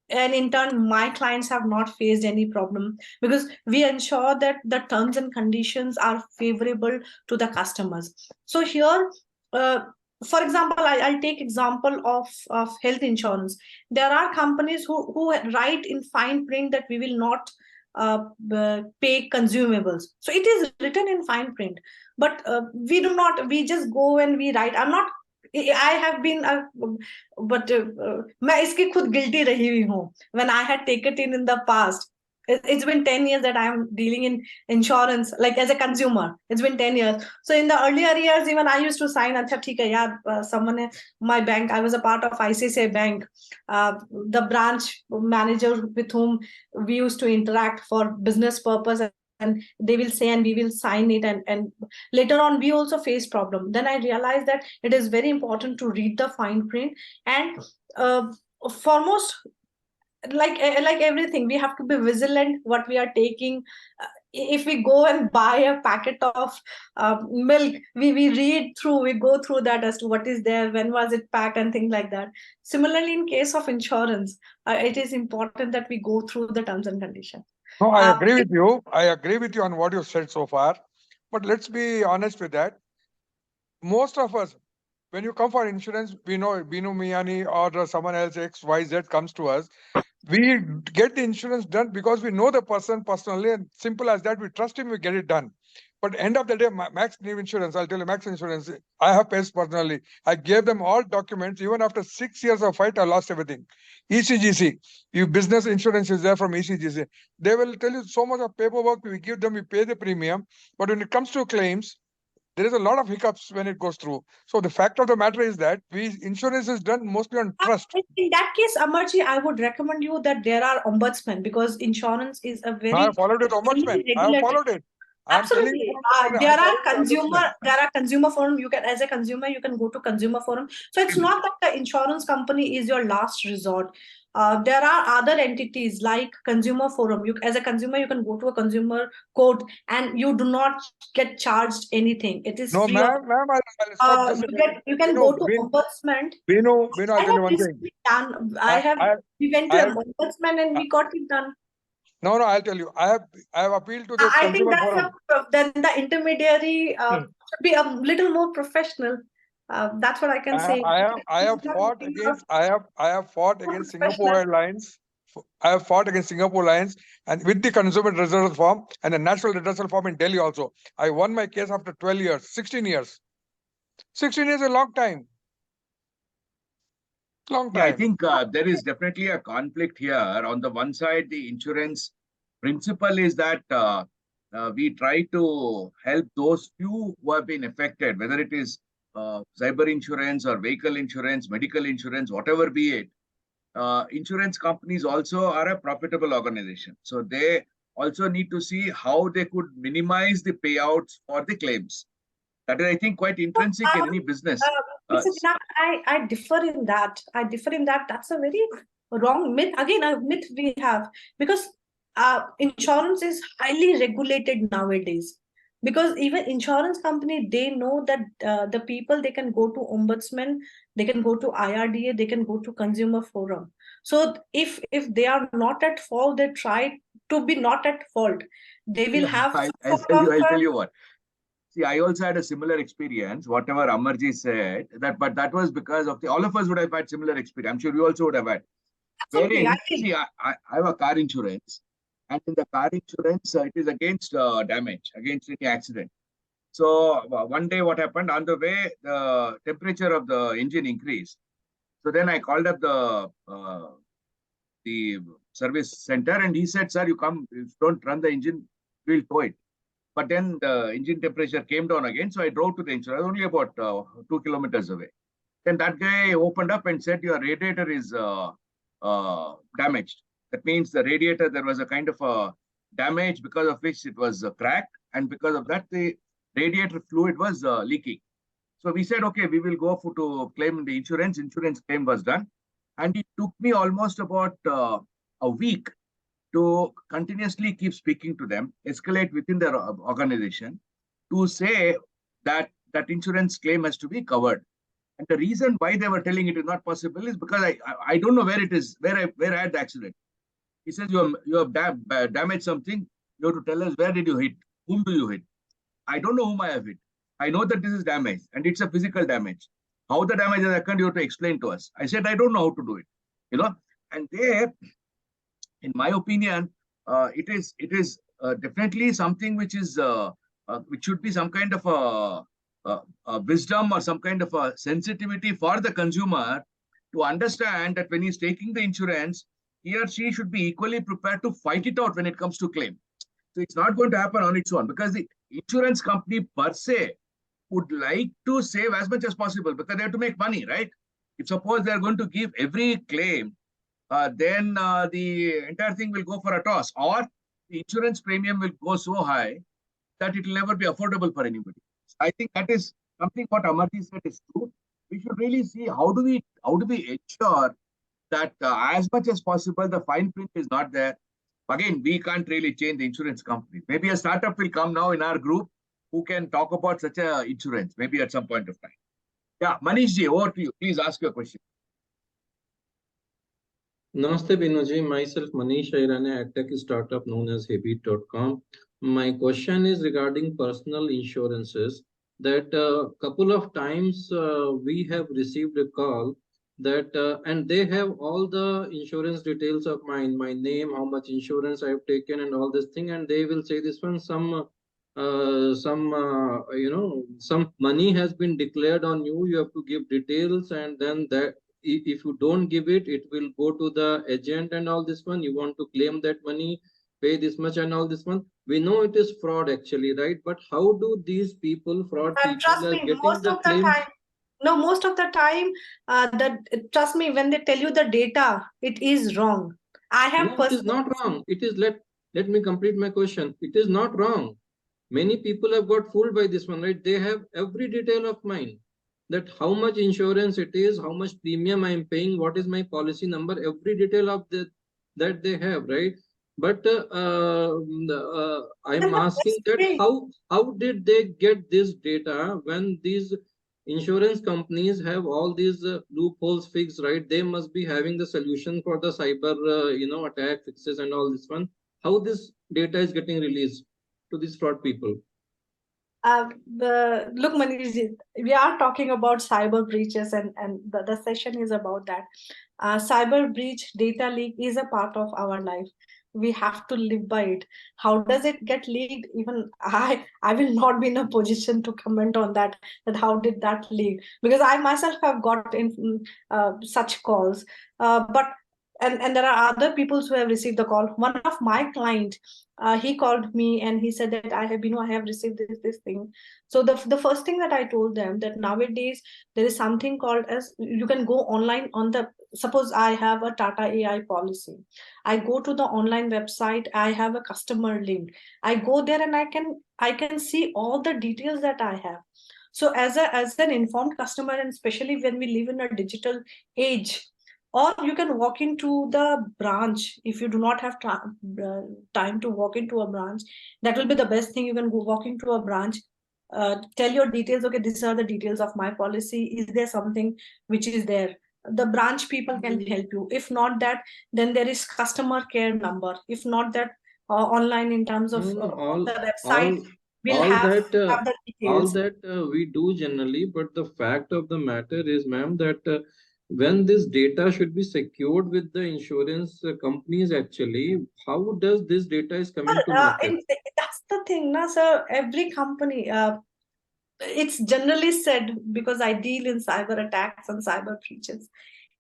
and in turn my clients have not faced any problem, because we ensure that the terms and conditions are favorable to the customers. So here, for example, I'll take example of health insurance. There are companies who write in fine print that we will not pay consumables. So it is written in fine print, but we do not, we just go and we write. I have been but मैं इसकी खुद guilty रही हुई हूँ. When I had taken it in the past, it's been 10 years that I'm dealing in insurance, like as a consumer. It's been 10 years. So in the earlier years, even I used to sign, अच्छा ठीक है यार, someone, my bank, I was a part of ICICI Bank, the branch manager with whom we used to interact for business purpose, and they will say and we will sign it, and later on we also face problem. Then I realized that it is very important to read the fine print, and foremost, like everything, we have to be vigilant what we are taking. If we go and buy a packet of milk, we read through, we go through that as to what is there, when was it packed, and things like that. Similarly, in case of insurance, it is important that we go through the terms and conditions. No, I agree with you. I agree with you on what you said so far. But let's be honest with that. Most of us, when you come for insurance, we know Binu Miyani or someone else, X, Y, Z comes to us. We get the insurance done because we know the person personally, and simple as that. We trust him, we get it done. But end of the day, Max New Insurance, I'll tell you, Max Insurance, I have paid personally. I gave them all documents. Even after 6 years of fight, I lost everything. ECGC, your business insurance is there from ECGC. They will tell you so much of paperwork we give them, we pay the premium. But when it comes to claims, there is a lot of hiccups when it goes through. So the fact of the matter is that insurance is done mostly on trust. In that case, Amarji, I would recommend you that there are ombudsmen, because insurance is a very, I have followed with ombudsman. I have followed it. Absolutely. There are consumer forum. You can, as a consumer, you can go to consumer forum. So it's not that the insurance company is your last resort. There are other entities like consumer forum. You, as a consumer, you can go to a consumer court and you do not get charged anything. It is No, free. ma'am, I'll stop just You can go to ombudsman. Binu, I'll tell you one thing. We went to ombudsman and we got it done. No, I'll tell you. I have appealed to the I think consumer forum. then the intermediary should be a little more professional. That's what I can say. I have fought against Singapore Airlines. I have fought against Singapore Airlines and with the consumer redressal form and the national redressal form in Delhi also. I won my case after 12 years, 16 years. 16 years is a long time. Long time. Yeah, I think there is definitely a conflict here. On the one side, the insurance principle is that we try to help those few who have been affected, whether it is cyber insurance or vehicle insurance, medical insurance, whatever be it. Insurance companies also are a profitable organization. So they also need to see how they could minimize the payouts for the claims. That is, I think, quite intrinsic in any business. Mr. Dinakar, I differ in that. That's a very wrong myth. Again, a myth we have, because insurance is highly regulated nowadays. Because even insurance company, they know that the people, they can go to ombudsman, they can go to IRDA, they can go to consumer forum. So if they are not at fault, they try to be not at fault. They will have. I'll tell you what. See, I also had a similar experience. Whatever Amarji said, but that was because of all of us would have had similar experience. I'm sure you also would have had. Absolutely, See, I have a car insurance, and in the car insurance, it is against damage, against any accident. So one day, what happened on the way, the temperature of the engine increased. So then I called up the service center, and he said, "Sir, you don't run the engine, we'll tow it." But then the engine temperature came down again. So I drove to the insurer, only about 2 kilometers away. Then that guy opened up and said, "Your radiator is damaged." That means the radiator, there was a kind of a damage because of which it was cracked. And because of that, the radiator fluid was leaking. So we said, okay, we will go to claim the insurance. Insurance claim was done. And it took me almost about a week to continuously keep speaking to them, escalate within their organization to say that that insurance claim has to be covered. And the reason why they were telling it is not possible is because I don't know where it is, where I had the accident. He says, you have damaged something. You have to tell us, where did you hit? Whom do you hit? I don't know whom I have hit. I know that this is damage and it's a physical damage. How the damage has occurred, you have to explain to us. I said, I don't know how to do it. And there, in my opinion, it is definitely something which is which should be some kind of a wisdom or some kind of a sensitivity for the consumer to understand that when he's taking the insurance, he or she should be equally prepared to fight it out when it comes to claim. So it's not going to happen on its own, because the insurance company per se would like to save as much as possible because they have to make money, right? If suppose they're going to give every claim, then the entire thing will go for a toss, or the insurance premium will go so high that it will never be affordable for anybody. I think that is something what Amarji said is true. We should really see how do we ensure that as much as possible the fine print is not there. Again, we can't really change the insurance company. Maybe a startup will come now in our group who can talk about such a insurance, maybe at some point of time. Yeah, Manish ji, over to you. Please ask your question. Namaste Binoji, myself Manish. I run a tech startup known as Habit.com. My question is regarding personal insurances. That couple of times we have received a call that and they have all the insurance details of mine, my name, how much insurance I have taken, and all this thing, and they will say this one some money has been declared on you. You have to give details, and then that if you don't give it, it will go to the agent and all this one. You want to claim that money, pay this much and all this one. We know it is fraud actually, right? But how do these people, fraud people, trust are me, getting most the of the claims? time, no, most of the time, trust me, when they tell you the data, it is wrong. I have No, it is not wrong. It is let me complete my question. It is not wrong. Many people have got fooled by this one, right? They have every detail of mine, that how much insurance it is, how much premium I am paying, what is my policy number, every detail of that they have, right? But I'm asking that how did they get this data when these insurance companies have all these loopholes fixed, right? They must be having the solution for the cyber attack fixes and all this one. How this data is getting released to these fraud people? Look, Manish, we are talking about cyber breaches, and the session is about that. Cyber breach, data leak is a part of our life. We have to live by it. How does it get leaked? Even I will not be in a position to comment on that how did that leak, because I myself have got in such calls. But there are other people who have received the call. One of my client, he called me and he said that I have received this thing. So the first thing that I told them, that nowadays there is something called as, you can go online on the, suppose I have a Tata AI policy. I go to the online website, I have a customer link. I go there and I can see all the details that I have. So as an informed customer, and especially when we live in a digital age, or you can walk into the branch if you do not have time to walk into a branch. That will be the best thing. You can go walk into a branch, tell your details. Okay, these are the details of my policy. Is there something which is there? The branch people can help you. If not that, then there is customer care number. If not that, online in terms of the website, we'll have the details. All that we do generally, but the fact of the matter is, ma'am, that when this data should be secured with the insurance companies, actually, how does this data is coming to market? That's the thing, na, sir. Every company, it's generally said, because I deal in cyber attacks and cyber breaches,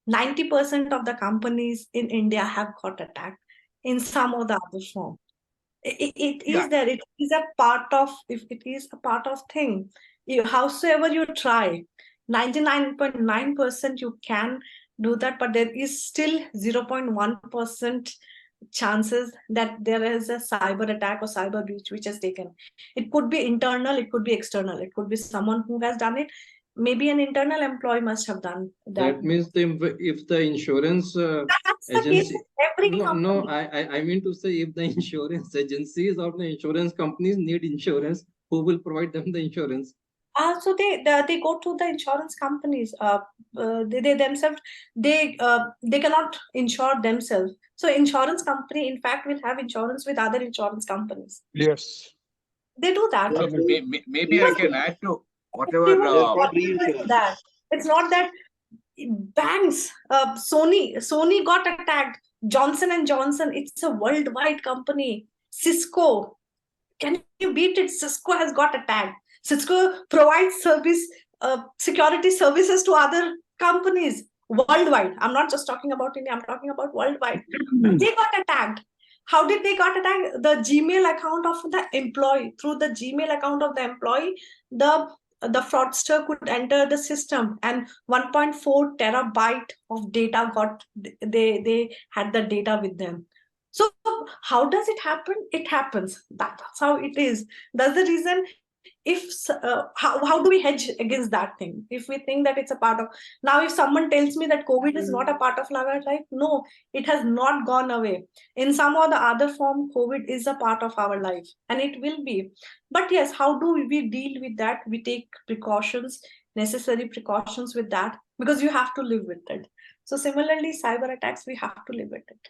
90% of the companies in India have got attacked in some or the other form. It is there. It is a part of, if it is a part of thing. Howsoever you try, 99.9% you can do that, but there is still 0.1% chances that there is a cyber attack or cyber breach which has taken. It could be internal, it could be external, it could be someone who has done it. Maybe an internal employee must have done that. That means if the insurance agency, I mean to say, if the insurance agencies or the insurance companies need insurance, who will provide them the insurance? So they go to the insurance companies. They themselves, they cannot insure themselves. So insurance company, in fact, will have insurance with other insurance companies. Yes. They do that. Maybe I can add to whatever. That it's not that banks. Sony got attacked. Johnson and Johnson. It's a worldwide company. Cisco. Can you beat it? Cisco has got attacked. Cisco provides security services to other companies worldwide. I'm not just talking about India, I'm talking about worldwide. They got attacked. How did they got attacked? The Gmail account of the employee. Through the Gmail account of the employee, the fraudster could enter the system, and 1.4 terabyte of data they had the data with them. So how does it happen? It happens. That's how it is. That's the reason. How do we hedge against that thing? If we think that it's a part of, now if someone tells me that COVID is not a part of our life, no, it has not gone away. In some or the other form, COVID is a part of our life, and it will be. But yes, how do we deal with that? We take precautions, necessary precautions with that, because you have to live with it. So similarly, cyber attacks, we have to live with it.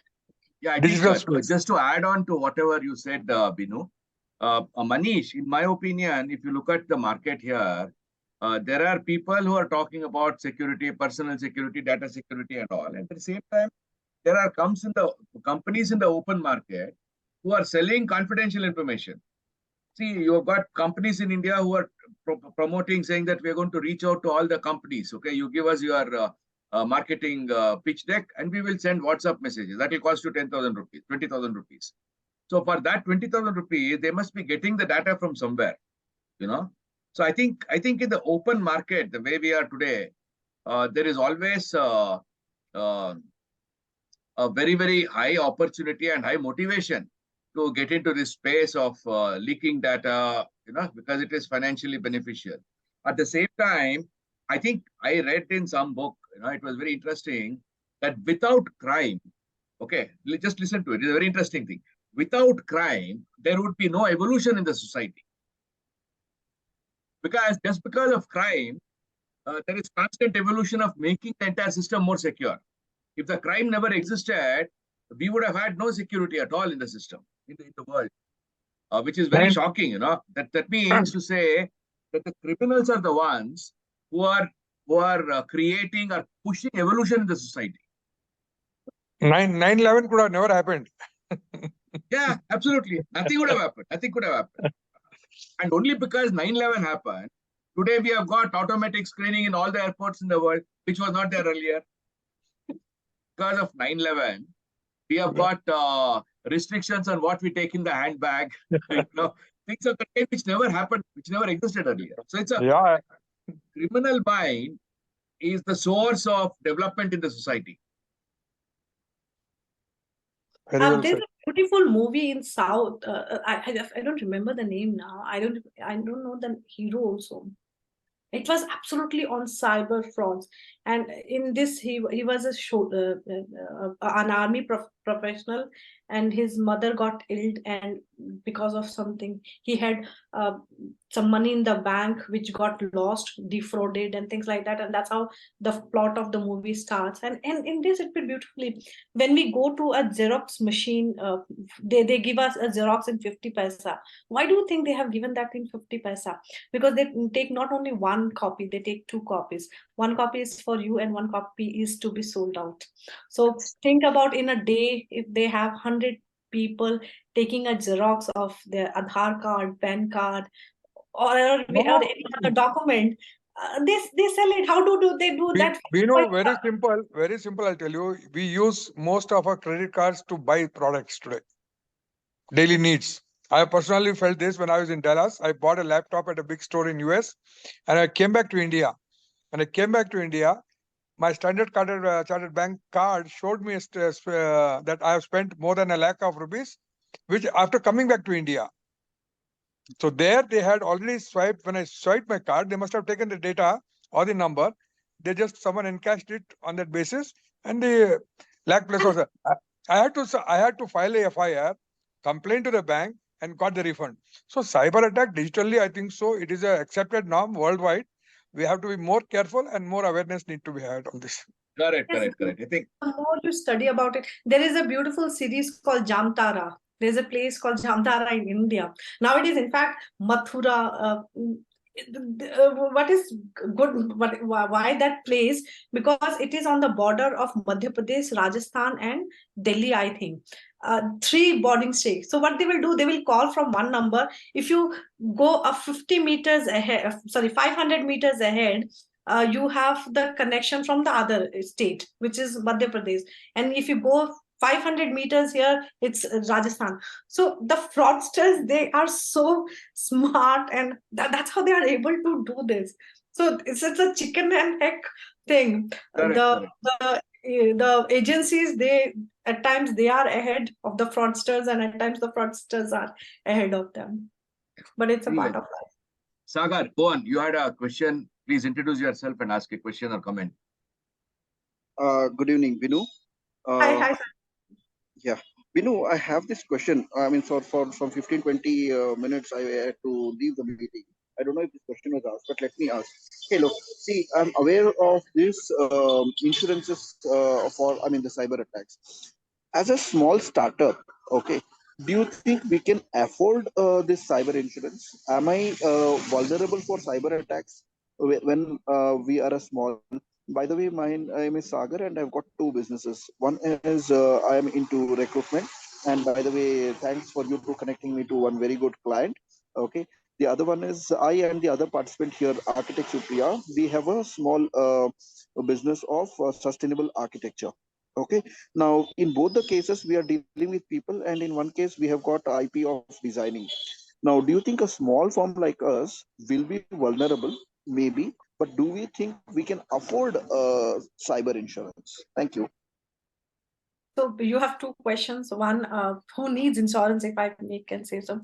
Yeah, I think just to add on to whatever you said, Binu, Manish, in my opinion, if you look at the market here, there are people who are talking about security, personal security, data security, and all. And at the same time, there are companies in the open market who are selling confidential information. See, you've got companies in India who are promoting, saying that we're going to reach out to all the companies. Okay, you give us your marketing pitch deck, and we will send WhatsApp messages. That will cost you 10,000 rupees, 20,000 rupees. So for that 20,000 rupees, they must be getting the data from somewhere, you know. So I think in the open market, the way we are today, there is always a very, very high opportunity and high motivation to get into this space of leaking data, you know, because it is financially beneficial. At the same time, I think I read in some book, you know, it was very interesting that without crime, okay, just listen to it. It's a very interesting thing. Without crime, there would be no evolution in the society. Just because of crime, there is constant evolution of making the entire system more secure. If the crime never existed, we would have had no security at all in the system, in the world, which is very shocking, you know. That means to say that the criminals are the ones who are creating or pushing evolution in the society. 9/11 could have never happened. Yeah, absolutely. Nothing would have happened. Nothing could have happened. And only because 9/11 happened, today we have got automatic screening in all the airports in the world, which was not there earlier. Because of 9/11, we have got restrictions on what we take in the handbag. You know, things of the kind which never happened, which never existed earlier. So it's a criminal mind is the source of development in the society. There's a beautiful movie in South. I don't remember the name now. I don't know the hero also. It was absolutely on cyber frauds. And in this, he was an army professional, and his mother got ill, and because of something, he had some money in the bank which got lost, defrauded, and things like that. And that's how the plot of the movie starts. And in this, it be beautifully, when we go to a Xerox machine, they give us a Xerox in 50 paisa. Why do you think they have given that in 50 paisa? Because they take not only one copy, they take 2 copies. One copy is for you and one copy is to be sold out. So think about, in a day, if they have 100 people taking a Xerox of their Aadhaar card, PAN card, or any other document, they sell it. How do they do that? We know, very simple, I'll tell you. We use most of our credit cards to buy products today. Daily needs. I personally felt this when I was in Dallas. I bought a laptop at a big store in US, and I came back to India. When I came back to India, my Standard Chartered Bank card showed me that I have spent more than ₹1 lakh, which after coming back to India. So there they had already swiped. When I swiped my card, they must have taken the data or the number. They just, someone encashed it on that basis, and the lakh plus was. I had to file a FIR, complain to the bank, and got the refund. So cyber attack digitally, I think so. It is a accepted norm worldwide. We have to be more careful, and more awareness need to be had on this. Correct. Yes, I think the more you study about it, there is a beautiful series called Jamtara. There's a place called Jamtara in India. Now it is, in fact, Mathura. What is good? Why that place? Because it is on the border of Madhya Pradesh, Rajasthan, and Delhi, I think. 3 boarding states. So what they will do, they will call from one number. If you go 50 meters ahead, 500 meters ahead, you have the connection from the other state, which is Madhya Pradesh. And if you go 500 meters here, it's Rajasthan. So the fraudsters, they are so smart, and that's how they are able to do this. So it's a chicken and egg thing. The agencies, they at times they are ahead of the fraudsters, and at times the fraudsters are ahead of them. But it's a part of life. Sagar, go on. You had a question. Please introduce yourself and ask a question or comment. Good evening, Binu. Hi, sir. Yeah, Binu, I have this question. I mean, for from 15-20 minutes, I had to leave the meeting. I don't know if this question was asked, but let me ask. Hey, look, see, I'm aware of this insurances the cyber attacks. As a small startup, okay, do you think we can afford this cyber insurance? Am I vulnerable for cyber attacks when we are a small? By the way, my name is Sagar, and I've got 2 businesses. One is I am into recruitment, and by the way, thanks for you to connecting me to one very good client. Okay. The other one is I and the other participant here, Architect Supriya. We have a small business of sustainable architecture. Okay. Now, in both the cases, we are dealing with people, and in one case, we have got IP of designing. Now, do you think a small firm like us will be vulnerable? Maybe, but do we think we can afford cyber insurance? Thank you. So you have 2 questions. One, who needs insurance, if I can say so.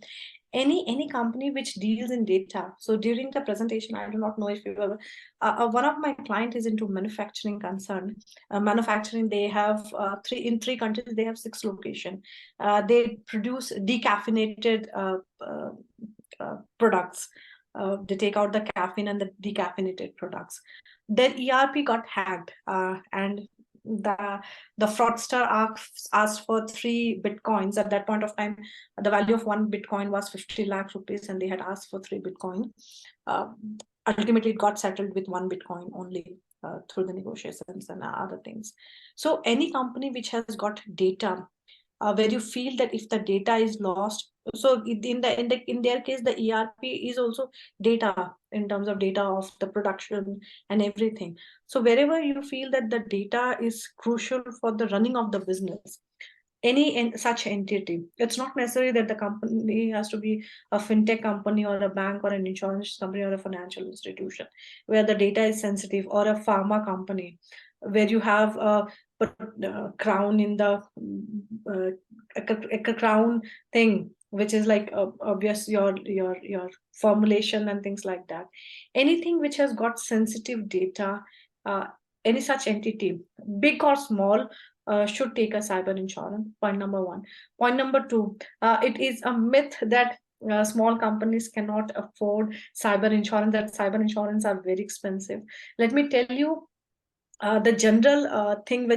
Any company which deals in data. So during the presentation, I do not know if you ever, one of my clients is into manufacturing concern. Manufacturing, they have 3 countries, they have 6 locations. They produce decaffeinated products. They take out the caffeine and the decaffeinated products. Their ERP got hacked, and the fraudster asked for 3 bitcoins. At that point of time, the value of 1 bitcoin was 50 lakh rupees, and they had asked for 3 bitcoin. Ultimately, it got settled with 1 bitcoin only through the negotiations and other things. So any company which has got data, where you feel that if the data is lost, so in their case, the ERP is also data, in terms of data of the production and everything. So wherever you feel that the data is crucial for the running of the business, any such entity, it's not necessary that the company has to be a fintech company or a bank or an insurance company or a financial institution, where the data is sensitive, or a pharma company, where you have a crown in the a crown thing which is like obvious your formulation and things like that. Anything which has got sensitive data, any such entity, big or small, should take a cyber insurance. Point number one. Point number two, it is a myth that small companies cannot afford cyber insurance, that cyber insurance are very expensive. Let me tell you, the general thing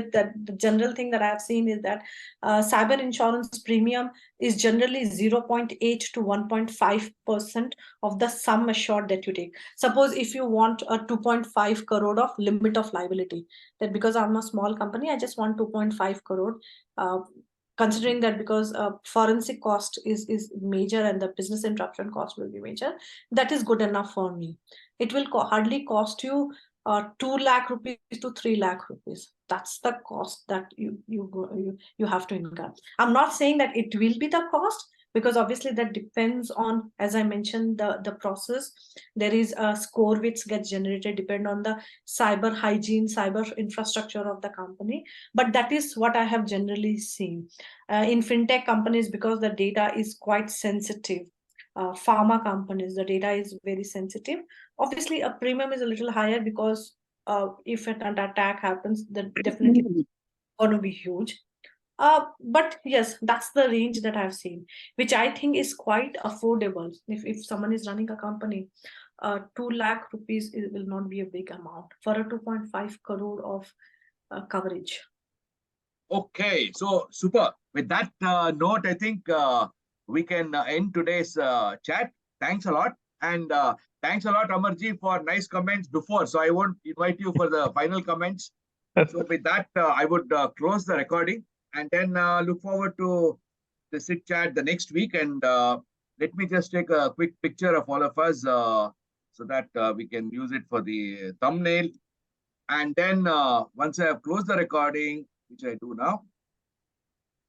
that I have seen is that cyber insurance premium is generally 0.8 to 1.5% of the sum assured that you take. Suppose if you want a 2.5 crore of limit of liability, that because I'm a small company, I just want 2.5 crore. Considering that because forensic cost is major and the business interruption cost will be major, that is good enough for me. It will hardly cost you 2 lakh rupees to 3 lakh rupees. That's the cost that you have to incur. I'm not saying that it will be the cost, because obviously that depends on, as I mentioned, the process. There is a score which gets generated depend on the cyber hygiene, cyber infrastructure of the company. But that is what I have generally seen in fintech companies, because the data is quite sensitive. Pharma companies, the data is very sensitive. Obviously, a premium is a little higher because if an attack happens, then definitely going to be huge. But yes, that's the range that I've seen, which I think is quite affordable. If someone is running a company, 2 lakh rupees will not be a big amount for a 2.5 crore of coverage. Okay, so super. With that note, I think we can end today's chat. Thanks a lot. And thanks a lot, Amarji, for nice comments before. So I won't invite you for the final comments. So with that, I would close the recording and then look forward to the sit chat the next week. And let me just take a quick picture of all of us so that we can use it for the thumbnail. And then once I have closed the recording, which I do now,